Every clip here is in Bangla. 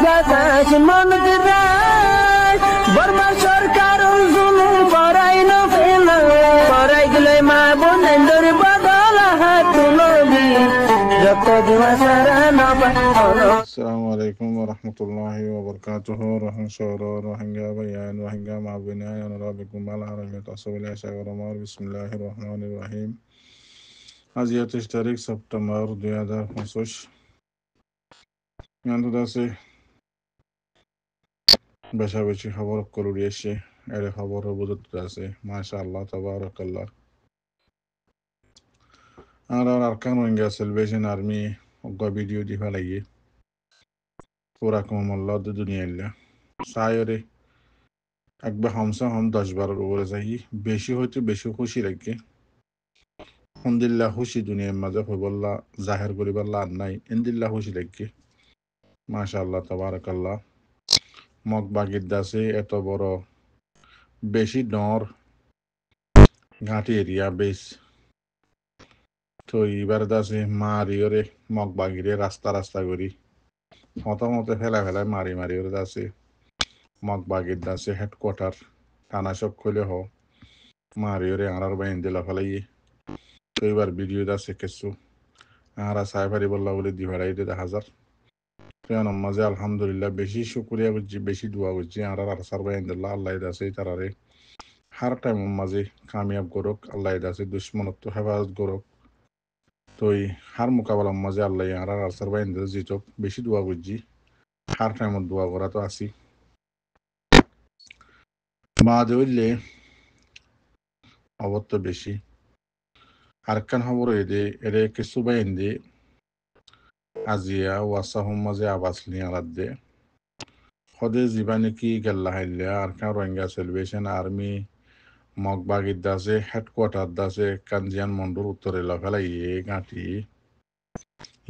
বাতাস মনজরায় বর্মা সরকার জুলুম করাই না ফেলা করাই গেলে মা বোনেদের বদল হাত তুলবি যত দিবা সারা না পালো। Assalamu alaikum wa rahmatullahi wa barakatuh. Rahan shawra, rahanga bayan, rahanga ma'abina, ya narabikum ala rahmat asawila shawra mar. Bismillahirrahmanirrahim. Aziya 23 tarik September 2025. Yandu dase বেশা বেশি খবর করুড়ি এসে এর খবর বুঝতে আছে মাশাআল্লাহ তাবারাকাল্লাহ। আর আরকান ওয়াঙ্গা সালভেশন আর্মি ওগা ভিডিও দি ফেলাইয়ে পুরা কমল্লা দুনিয়া ইল্লা সায়রে একবার হামসা হাম 10 বারের উপরে যাই বেশি হইতে বেশি খুশি লাগে আলহামদুলিল্লাহ খুশি দুনিয়ার মাঝে হইবল্লা জাহির করিবাল্লা আর নাই ইনদিল্লাহ খুশি লাগে মাশাআল্লাহ তাবারাকাল্লাহ। মগ বাগির দাসে এত বড় বেশি ডর ঘাটি এরিয়া বেশ তো এবার দাসে মারিওরে মগ বাগিরে রাস্তা রাস্তা করি মতে ফেলা ফেলায় মারি মারি ওরে দাসে মগ বাগির দাসে হেডকোয়ার্টার টানা সব খুলে হ মারিওরে আর বাইন দিলা ফেলাইয়ে তো এবার ভিডিও দাসে কিছু আর সাইফারি বললা বলে দি ভাড়াই দে হাজার মাঝে আলহামদুলিল্লাহ বেশি শুক্রিয়া করছি বেশি দোয়া করছি আর সারবাইন্দাল্লাহ আল্লাহ দাসে তারারে হার টাইম মাঝে কামিয়াব করুক আল্লাহ দাসে দুশ্মনত্ব হেফাজত করুক তো হার মোকাবেলার মাঝে আল্লাহ আর সারবাইন্দা জিতক বেশি দোয়া করছি হার টাইমত দোয়া করা তো আসি বাদ হইলে অবত্য বেশি আর কান খবর এদের কিছু বাইন্দে আজিয়া ওয়াসাহম মাঝে আবাসলি আলাদে সদে জীবানে কি গেল্লা হাইলে আর কান রোহিঙ্গা সেলিব্রেশন আর্মি মগবাগির দাসে হেডকোয়ার্টার দাসে কাঞ্জিয়ান মন্ডুর উত্তরে লফেলাইয়ে গাঁটি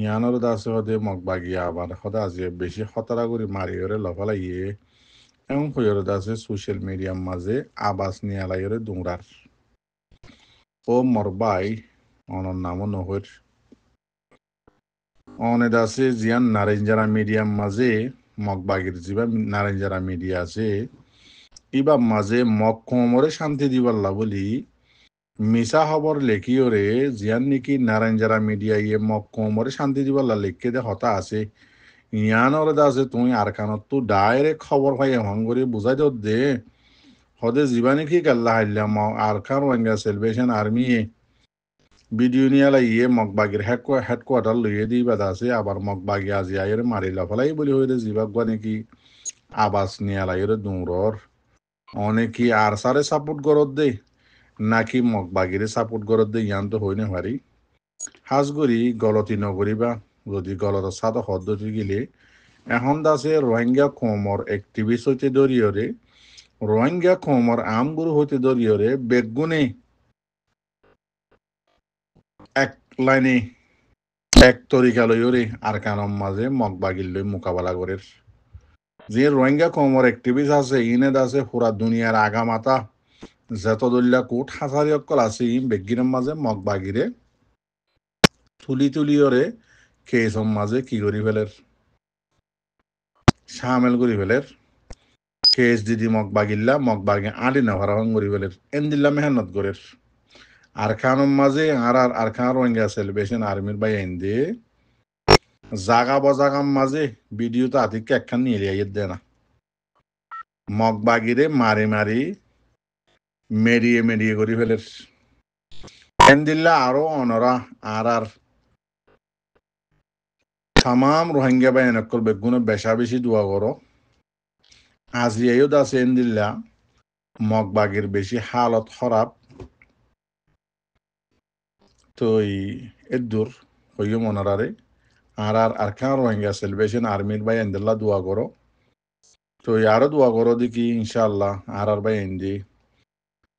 ইয়ানোর দাসে সদে মগবাগি আবার সদা আজিয়ে বেশি খতরা করে মারিওরে লফেলাইয়ে এবং হইয়র দাসে সোশ্যাল মিডিয়ার মাঝে আবাস নিয়ালাইরে দুংরার ও মরবাই অনর নামও নহর অনেক আছে জিয়ান নারেঞ্জারা মিডিয়াম মাঝে মগবাগির যিবা নারেঞ্জারা মিডিয়া আছে ইবা মাঝে মগ কমরে শান্তি দিবাল্লা বলি মিশা খবর লেখিওরে জিয়ান নাকি নারেঞ্জারা মিডিয়া ইয়ে মগ কমরে শান্তি দিবাল্লা লেখকে দে হতা আছে ইয়ানর আছে তুই আর কানত তো ডাইরেক্ট খবর পাই এমন করে বুঝাই দে হদে যিবা নাকি গাল্লা হাইলাম আর খান ওয়াঙ্গা সেলিব্রেশন আর্মি ভিডিও নিয়ে ইয়ে মগবাগির হেডকোয়ার্টার লইয়ে দিবা আছে আবার মগবাগি আজি আয়ের মারি লাফালাই বলি হইলে জিবাগুয়া নাকি আবাস নিয়ে লাইরে দৌড়র অনেকি আর সারে সাপোর্ট করত দে নাকি মগবাগিরে সাপোর্ট করত দে ইয়ান তো হইনে পারি হাজগরি গলতি নকরিবা যদি গলত সাদ পদ্ধতি গেলে এখন দাসে রোহিঙ্গা কমর এক্টিভিস্ট হইতে দরিয়রে রোহিঙ্গা কমর আমগুরু হইতে দরিয়রে বেগুনে এক লাইনে এক তরিকা লইরে আর কানম মাঝে মগবাগির লই মোকাবেলা করে যে রোহিঙ্গা কমর এক্টিভিস্ট আছে ইনে দাসে পুরা দুনিয়ার আগা মাতা যত দল্লা কোট হাজারি অকল আছে ই বেগিনের মাঝে মগবাগিরে তুলিওরে কেসম মাঝে কি করি ফেলের সামেল করি ফেলের কেস দিদি মগবাগিল্লা মগবাগি আডি না ভাড়া করি ফেলের এনদিল্লা মেহনত করে আর খানোর মাঝে আর খান রোহিঙ্গা সেলিব্রেশন আর্মির বাই এনদে জাগা বজাগাম মাঝে ভিডিও তো আতিকে একখান নিয়ে লিয়ে দেয় না মগবাগিরে মারি মারি মেরিয়ে করি ফেলের এনদিল্লা আরো অনরা আর তামাম রোহিঙ্গা বাই এনেকল বেগুনে বেশা বেশি দোয়া করো আজিয়াও দাসে এনদিল্লা মগবাগির বেশি হালত খারাপ তো এদুর হইও মনারে আর খান রোহিঙ্গা সেলিব্রেশন আর্মির বাই এনদিল্লা দোয়া করো তো আরো দোয়া করো দেখি ইনশাল্লাহ আর বাই এনদি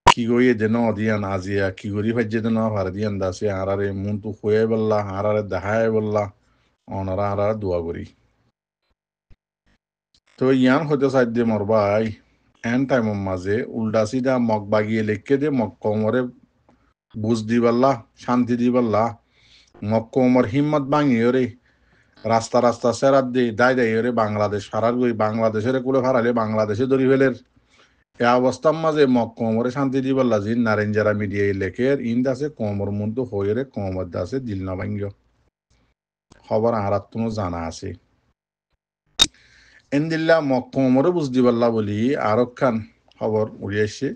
কি গইয়ে দেন দিয়ান আজিয়া কি করি ভাজ্যে দেন ভার দিয়ান দাসে আরে মন তো হয়ে বললা আরে দেখায় বললা অনারা আর দোয়া করি তো ইয়ান হইতে সাধ্য মর ভাই এন টাইমের মাঝে উল্টা সিধা মগ বাগিয়ে লেখকে দে মগ কমরে বুঝ দিবাল্লা শান্তি দিবাল্লা মগ কমর হিম্মত ভাঙিয়ে রে রাস্তা রাস্তা সেরাত দি দায় দায় রে বাংলাদেশ ফারার গই বাংলাদেশের কুলে ফারালে বাংলাদেশে ধরি ফেলের এ অবস্থার মাঝে মক্কমরে শান্তি দিবল্লা জিন নারেঞ্জারা মিডিয়া লেখের ইন্দ আছে কমর মন্তু হয়ে রে কমর আছে দিল নবাঙ্গ খবর আরাত কোনো জানা আছে এন্দিল্লা মক্কমরে বুঝ দিবল্লা বলি আরক খান খবর উড়ি আসছে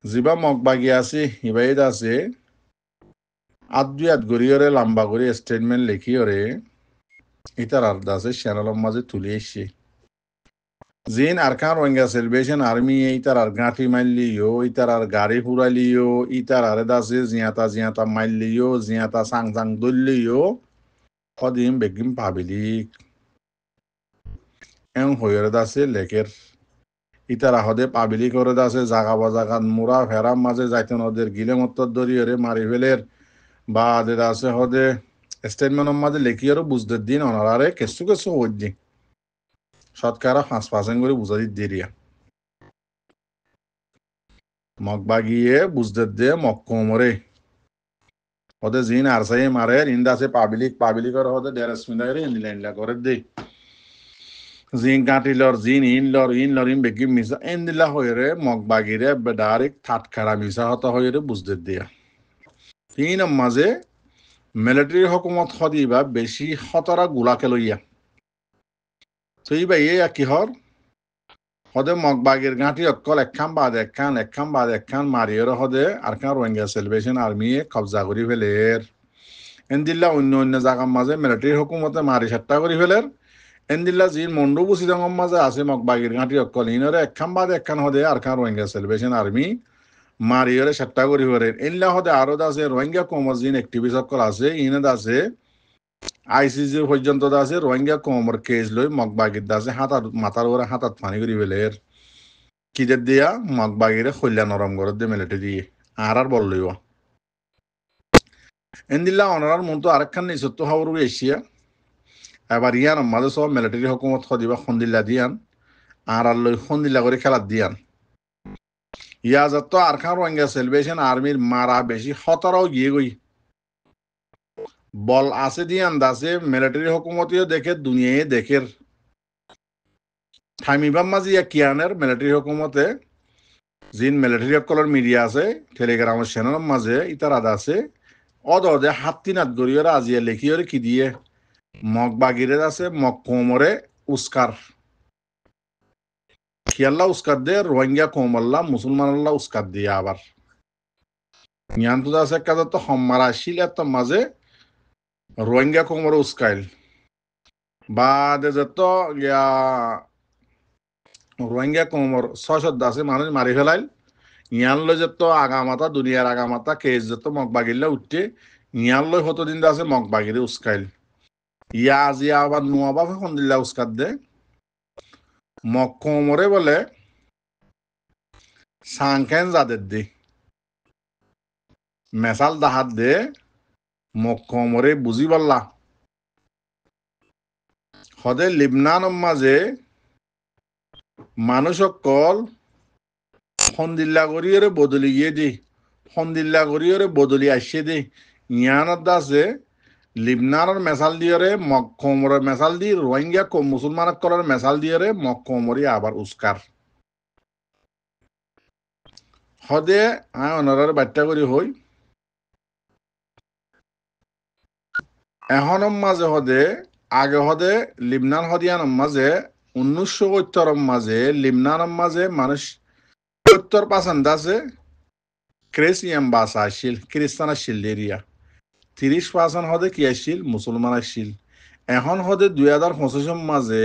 জিবা মগবাগি আছে হিবাইদ আছে আদ গড়িয়রে লম্বা করে স্টেটমেন্ট লেখিয়রে ইতার আর্দ আছে চ্যানেলের মাঝে তুলে এসছে জিন আরকান রোহিঙ্গা সেলিব্রেশন আর্মি ইতার আর গাঁঠি মারলিও ইতার আর গাড়ি ফুরাইলিও ইতার আরে দাসে জিয়াতা মারলিও জিয়াতা সাং সাং দলিও কদিন বেগিম পাবিলিক এং হইরে দাসে লেখের ইতার আহদে পাবিলিক করে দাসে জাগা বাজাগান মুরা ফেরাম মাঝে যাইতেন ওদের গিলে মত্তর দরিয়রে মারি ফেলের বা আদের আছে হদে স্টেটমেন্টের মাঝে লেখিয়ারও বুঝতে দিন অনারারে কিছু কিছু হইজি শতকরা 5% করে বুঝা দিদিয়া মগবাগিয়ে বুঝতে দে মক্কমরে ওদের জিন আরসাই মারে ইন্দা আছে পাবলিকর হদে ডেরেস মিন্দারে ইনলা করে দে জিন কাটিলর জিন ইনলর ইন বেগি মিসা এন্দিলা হইরে মগবাগিরে ডাইরেক্ট থাটখারা মিসা হতা হইরে বুঝতে দিয়া তিন মাঝে মিলিটারি হুকুমত হদিবা বেশি খতরা গুলাকে লইয়া তুই বা ইয়ে কিহর হদে মগবাগের গাঁটি অকল একখান বাদ একখান মারিয়র হদে আর খান রোহিঙ্গা সেলিব্রেশন আর্মি কবজা করি ফেলের এন্দিল্লা অন্য জায়গার মাঝে মিলিটারি হুকুমতে মারি সাতটা করি ফেলের এন্দিল্লা জিন মন্ডু বুসি রঙের মাঝে আছে মগবাগের গাঁটি অকল ইনরে একখান বাদ একখান হদে আর খান রোহিঙ্গা সেলিব্রেশন আর্মি মারিয়রে সাতটা করি ফেলের এনলা হদে আরো আছে রোহিঙ্গা কমর জিন অ্যাক্টিভিস্ট সকল আছে ইনে আছে আইসিসি পর্যন্ত আছে রোহিঙ্গা কমর কেস লই মগবাগির দাসে মাথার উপরে হাতাত ফানি করি ফেলের কিদের দিয়া মগবাগিরে খৈলা নরম করে দিয়ে মেলেটে দিয়ে আর বল লইব এন্দিল্লা অনারার মন তো আরেকখান নেই সত্য খবর এসিয়া এবার ইয়ান আমাদের সব মিলিটারি হুকুমত দিবা খন্দিল্লা দিয়ান আর লই খন্দিল্লা করে খেলার দিয়ান ইয়া যত আর খান রোহিঙ্গা সেলিব্রেশন আর্মির মারা বেশি খতরাও গিয়ে গই বল আছে দিয়ান দাসে মিলিটারি হুকুমতিও দেখে দুনিয়ায় দেখের থামিবাম মাঝে ইয়া কিয়ানের মিলিটারি হুকুমতে জিন মিলিটারি সকলের মিডিয়া আছে টেলিগ্রামের চ্যানেলের মাঝে ইতার আদা আছে অদে হাত্তিনাথ গড়িয়রে আজিয়া লেখিয়রে কি দিয়ে মগবাগিরে আছে মক্কমরে উস্কার খিয়াল্লা উস্কার দে রোহিঙ্গা কমল্লা মুসলমানাল্লাহ উস্কার দিয়ে আবার জ্ঞান তো আছে কাজে তো হম্মারা আসিল এত মাঝে রোহিঙ্গা কমরে উস্কাইল বা যত ইয়া রোহিঙ্গা কমর 600 আছে মানুষ মারি ফেলাইল ইয়ান লই যত আগামাতা দুনিয়ার আগামাতা কেস যত মগবাগিল্লা উঠতে ইয়ান লই কতদিন আছে মগবাগিরে উস্কাইল ইয়া আজি আবার নোয়াবা ফন্দিল্লা উস্কার দে মক্কমরে বলে সাংকেন যাদের দে মেসাল দাহাত দে মক্কমরে বুঝি বললা হদে লিবনান মাঝে মানুষ সকল ফন্দিল্লা করিয়রে বদলি গিয়ে দি ফন্দিল্লা করিয়রে বদলি আসছে দি ইয়ানত আছে লিবনানের মেসাল দিয়রে মক্কমরের মেসাল দি রোহিঙ্গা মুসলমান করার মেসাল দিয়রে মক্কমরি আবার উস্কার হদে অনারার বার্তা করি হই এখন মাঝে হদে আগে হদে লিবনান হদিয়ান মাঝে 1970 মাঝে লিবনান মাঝে মানুষ 70% আছে ক্রিশ্চিয়ান বাসা আসছিল খ্রিস্টান আসছিল এরিয়া 30% হদে কি আসছিল মুসলমান আসছিল এখন হদে 2025 মাঝে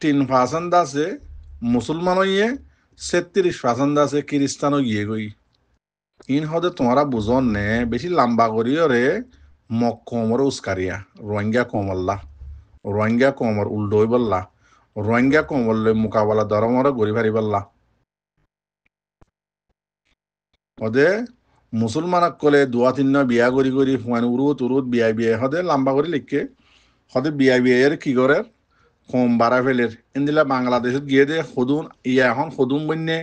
3% আছে মুসলমান ইয়ে 36% আছে খ্রিস্টান গিয়ে গই ইন হদে তোমরা বুঝন নে বেশি লম্বা করিয়রে মক্কমরে উস্কারিয়া রোহিঙ্গা কমল্লা রোহিঙ্গা কমর উল্টোই বললা রোহিঙ্গা কমল মোকাবেলা ধরমরে গড়ি ফারি বললা ওদে মুসলমান কলে 2-3 বিয়া করি উরুত বিয়া হদে লম্বা করে লিখকে হদে বিয়া কি করে কম বাড়া ফেলের এনদিলা বাংলাদেশত গিয়ে দে সদুন ইয়া এখন সদুন বন্যে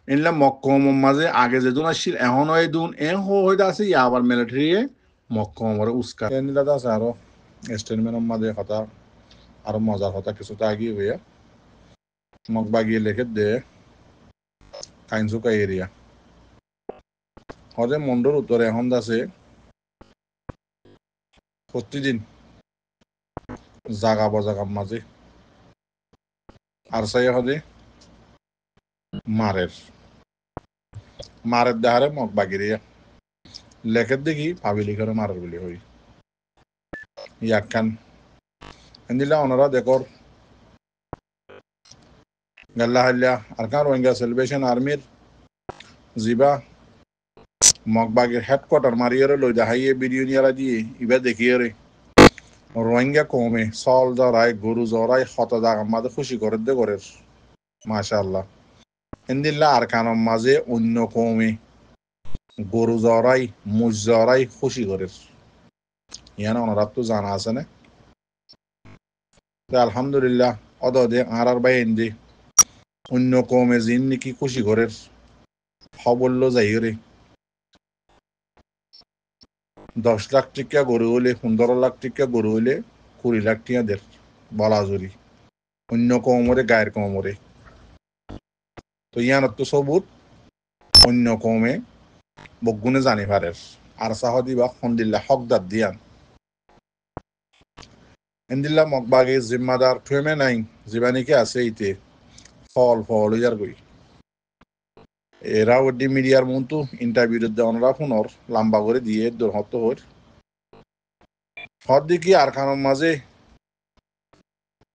এনলা মক্কম মাঝে আগে যেদুন আসছিল এখন দুন হইতে আছে ইয়া আবার মিলিটারি মক্কমরে উস্কা নিলাদা আছে আরো স্টেটমেন্টের মাঝে কথা আরো মজার কথা কিছুটা আগিয়ে হইয়া মগ বাগিয়ে লেখে দে কাইনসুকা এরিয়া হদে মন্ডর উত্তরে এখন আছে প্রতিদিন জাগা বজাগার মাঝে আর সাই হদে মারের দেহারে মগ বাগিরিয়া লেখের দেখি পাবিলি করে মারের বলি হই ইয়াকান এন্দিলা ওনারা দেখর গাল্লা হাল্লা আরকান রোহিঙ্গা সেলিব্রেশন আর্মির জিবা মগবাগের হেডকোয়ার্টার মারিয়ারে লই দেখাইয়ে ভিডিও নিয়ারা দিয়ে ইবা দেখিয়ে রে রোহিঙ্গা কমে সল জরাই গরু জরাই হত জাগার মাঝে খুশি করে দে করে মাশাআল্লাহ এন্দিল্লা আরকানের মাঝে অন্য কমে গরু জরাই মুজ জরাই খুশি করে ইয়ানা ওনারা তো জানা আছে না আলহামদুলিল্লাহ অদে আর বাইন্দি অন্য কমে জিন নাকি খুশি করে খবরলো যাই রে 10 লাখ টিকা গরু হলে 15 লাখ টিকা গরু হলে 20 লাখ টিকা দের বলা জুরি অন্য কমরে গায়ের কমরে তো ইয়ানত তো সবুত অন্য কমে বগুনে জানি পারে আর সাহদি বা খন্দিল্লা হকদার দিয়ান এন্দিল্লা মগবাগে জিম্মাদার ফেমে নাই জীবানিকে আছে ইতে ফল ইয়ার গই এরা ওডি মিডিয়ার মন্তু ইন্টারভিউ দেওয়ানরা ফোনর লম্বা করে দিয়ে দুর্হত হর হদ্দিকি আর খানোর মাঝে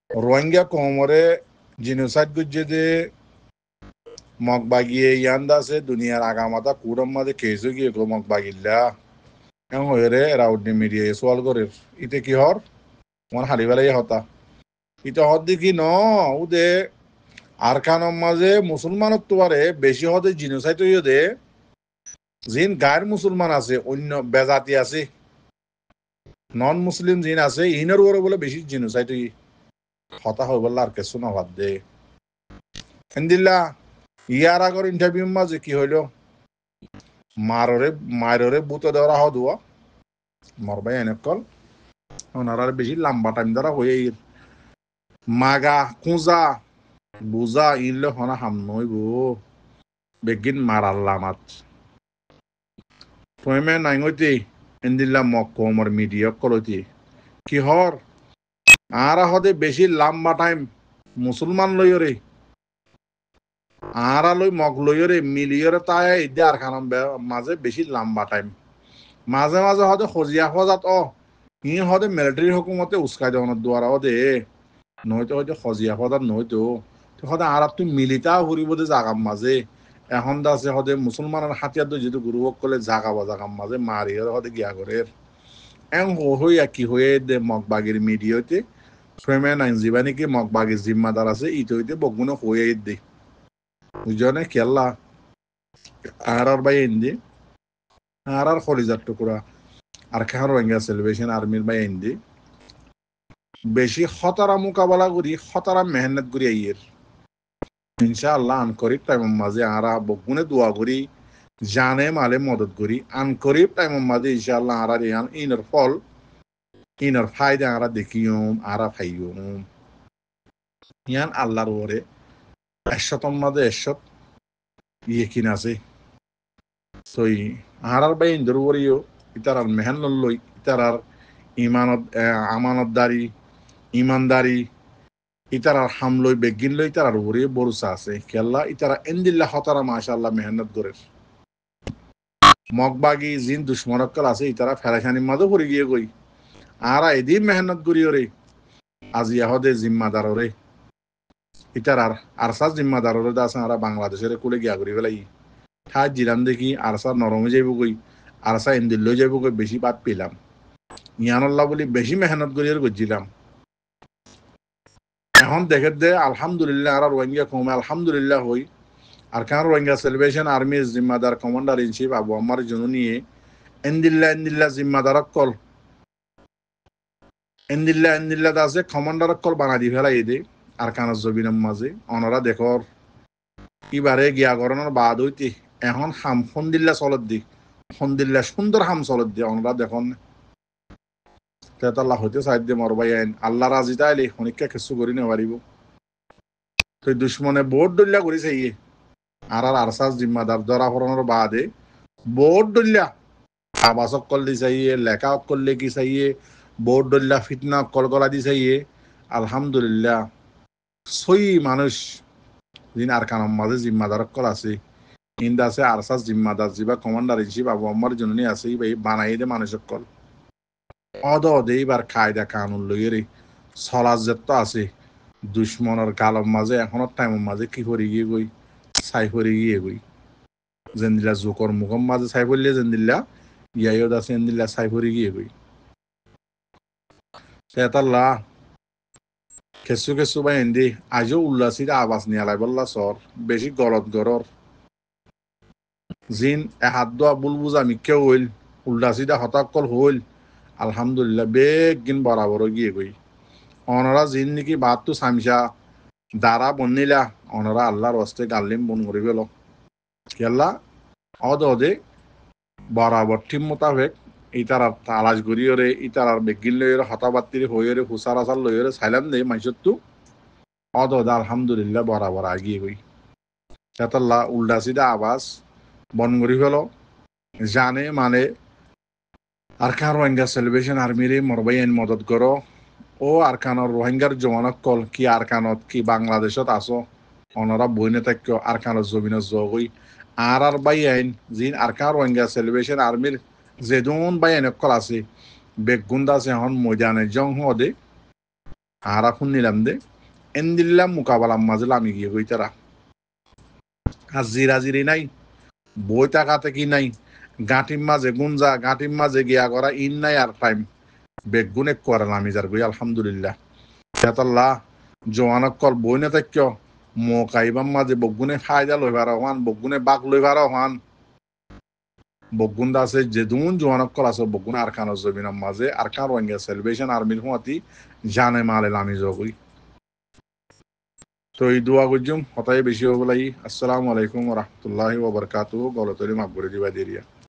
রোহিঙ্গা কমরে জিনোসাইড গুজে দে মগবাগিয়ে ইয়ান্দা আছে দুনিয়ার আগামাতা কুড়ম মাঝে কেসে গিয়ে মগবাগিল্লা এমন হয়ে রে এরা ওডি মিডিয়া সোয়াল করে ইতে কি হর তোমার হারি বেলাই হতা ইতে হদ্দিকি ন উদে আর খানোর মাঝে মুসলমানত তোয়ারে বেশি হদে জিনোসাইড হইয়ে দে জিন গায়ের মুসলমান আছে অন্য বেজাতি আছে নন মুসলিম জিন আছে ইনের ওরে বলে বেশি জিনোসাইড হতা হয়ে বললা আর কিছু না বাদ দে এন্দিল্লা ইয়ার আগর ইন্টারভিউ মাঝে কি হইল মাররে বুতো দেওয়া হদুয়া মরবাই এনেকল ওনারা বেশি লম্বা টাইম দ্বারা হয়ে মাগা কুঁজা বুজা ইনলে হনা হাম নইব বেগিন মারাল্লামাত ফয়মে নাইngoti এন্দিল্লা মক্কমর মিডিয়া কলতি কি হর আরা হদে বেশি লম্বা টাইম মুসলমান লইরে আরা লই মগ লইরে মিলিয়রে তাই ইদে আর খানম মাঝে বেশি লম্বা টাইম মাঝে মাঝে হদে খজিয়া হজাত ই হদে মিলিটারি হুকুমতে উস্কাই দেওয়ানোর দ্বারা হদে নয়তো হয়তো খজিয়া হজাত নয়তো হদে আর তুই মিলিতা ঘুরিব দে জাগাম মাঝে এখন আছে হদে মুসলমানের হাতিয়ার যেহেতু গুরুবক কলে জাগাম মাঝে মারি হদে গিয়া করে এং হইয়া কি হয়ে দে মগবাগির মিডিয়াতে ফ্রেমে নাইন জীবানিকে মগবাগির জিম্মাদার আছে ইতে হইতে বগুনে হয়ে দে বুঝনে কেল্লা আর বাই ইন্দি আর খলিজার টুকুরা আর খার রোহিঙ্গা সেলিব্রেশন আর্মির বাই ইন্দি বেশি খতরা মোকাবেলা করি খতরা মেহনত করি আইয়ের ইনশাআল্লাহ আনকরিব টাইমের মাঝে আরা বগুনে দোয়া করি জানে মালে মদত করি আনকরিব টাইমের মাঝে ইনশাআল্লাহ আরা রিয়ান ইনর ফল ইনর ফায়দা আরা দেখিয়ম আরা ফাইয়ম ইয়ান আল্লাহর ওরে 100 মাঝে 100 ইয়েকিন আছে সই আরার বাই ইন্দর ওরিও ইতারার মেহনত লই ইতারার আমানতদারি ইমানদারি ইতারার হামলই বেগিন লই ইতারার উপরে বরুসা আছে কেল্লা ইতারা এন্দিল্লা হতারা মাশাআল্লাহ মেহনত করে মগবাগি জিন দুশ্মনকল আছে ইতারা ফেরাখানির মাঝে পড়ে গিয়ে গই আরা এদিন মেহনত করিও রে আজি হদে জিম্মাদার রে ইতারার আরসা জিম্মাদার রে আছে আরা বাংলাদেশের কুলে গিয়া করি ফেলাই ঠাই জিরান দেখি আরসা নরমে যাইব গই আরসা এন্দিল্লো যাইব গই বেশি বাদ পেলাম ইয়ানল্লাহ বলি বেশি মেহনত করিয়ে গজিলাম এখন দেখে দে আলহামদুলিল্লাহ আর রোহিঙ্গা কমে আলহামদুলিল্লাহ হই আর কারণ রোহিঙ্গা সেলিব্রেশন আর্মির জিম্মাদার কমান্ডার ইন চিফ আবু আম্মার জন্য নিয়ে এন্দিল্লা জিম্মাদার কল এন্দিল্লা দাসে কমান্ডার কল বানা দি ফেলাই দে আর কানার জবিনের মাঝে অনারা দেখর ইবারে গিয়া করণের বাদ হইতে এখন হামফন্দিল্লা চলত দি হন্দিল্লা সুন্দর হাম চলত দিয়ে আমরা দেখুন তেতাল্লাহ হইতে সাইড দিয়ে মরবাই আইন আল্লাহ রাজি তাইলে অনেককে কিছু করি না পারিব তো দুশ্মনে বোর্ড ডল্লা করিছে ইয়ে আর আরসাস জিম্মাদার ধরা পড়ানোর বাদে বোর্ড ডল্লা আবাসক করলে চাইয়ে লেখা করলে কি চাইয়ে বোর্ড ডল্লা ফিতনা কলকলা দি চাইয়ে আলহামদুলিল্লাহ সই মানুষ যিনি আর কানার মাঝে জিম্মাদার কল আছে ইন্দা আছে আরসাস জিম্মাদার যিবা কমান্ডার হিসেবে আবু আম্মার জন্য আছে বানাই দে মানুষের কল অদ এইবার কায়দা কানুন লইয়েরে সলাজ যেত আছে দুশ্মনের গালর মাঝে এখনো টাইমের মাঝে কি করে গিয়ে গই চাই করে গিয়ে গই জেন্দিল্লা জোকর মুখম মাঝে চাই করলে জেন্দিল্লা ইয়াইও আছে জেন্দিল্লা চাই করে গিয়ে গই সেতাল্লা কেসু কেসু বা এন্দি আজও উল্লাসির আবাস নিয়ে লাই বললা সর বেশি গলত গরর জিন হাত দোয়া বুলবুজ আমি কেউ হইল উল্লাসিদা হতাকল হইল আলহামদুলিল্লাহ বেগ গিন বরাবর গিয়ে গই অনরা জিন নাকি বাদ তো সামসা দারা বন্নিলা অনরা আল্লাহর হস্তে গাল্লিম বন করে গেল কেল্লা অদে বরাবর ঠিক মোতাবেক ইতার তালাশ গড়িয়রে ইতার আর বেগিন লইরে হতাবাত্তির হইরে হুসার আসার লইরে সাইলাম দে মাইসত তো অদে আলহামদুলিল্লাহ বরাবর আগিয়ে গই সেতাল্লাহ উল্টা সিধা আবাস বন করি ফেল জানে মানে আরকান রোহিঙ্গা সেলিব্রেশন আর্মিরে মরবাই আইন মদত করো ও আরকানৰ রোহিঙ্গার জমানত কল কি আরকানত কি বাংলাদেশত আছো অনরা বইনে থাক্য আরকানত জমিনত জগই আর বাই আইন জিন আরকান রোহিঙ্গা সেলিব্রেশন আর্মির যেদুন বাই আইন কল আছে বেগুন্দা আছে হন ময়দানে জং হদে আর এখন নিলাম দে এন্দিল্লাম মোকাবেলার মাঝে আমি গিয়ে গই তারা আর জিরাজিরি নাই বই টাকাতে কি নাই গাঁটির মাঝে গুঞ্জা গাঁটির মাঝে গিয়া করা ইন নাই আর টাইম বেগুনে করে নামি যার গই আলহামদুলিল্লাহ সেতাল্লাহ জোয়ানক কল বই না থাক্য মকাইবাম মাঝে বগুনে ফায়দা লইবার হন বগুনে বাক লইবার হন বগুন্দা আছে যেদুন জোয়ানক কল আছে বগুনে আরকানের জমিনের মাঝে আরকান রোহিঙ্গা সেলিব্রেশন আর্মির হুঁয়াতি জানে মালে লামি জগই তো এই দোয়া গুজুম হতাই বেশি হবলাই আসসালামু আলাইকুম ওয়া রাহমাতুল্লাহি ওয়া বারাকাতুহু গলতরি মাগবুরি দিবা দেরিয়া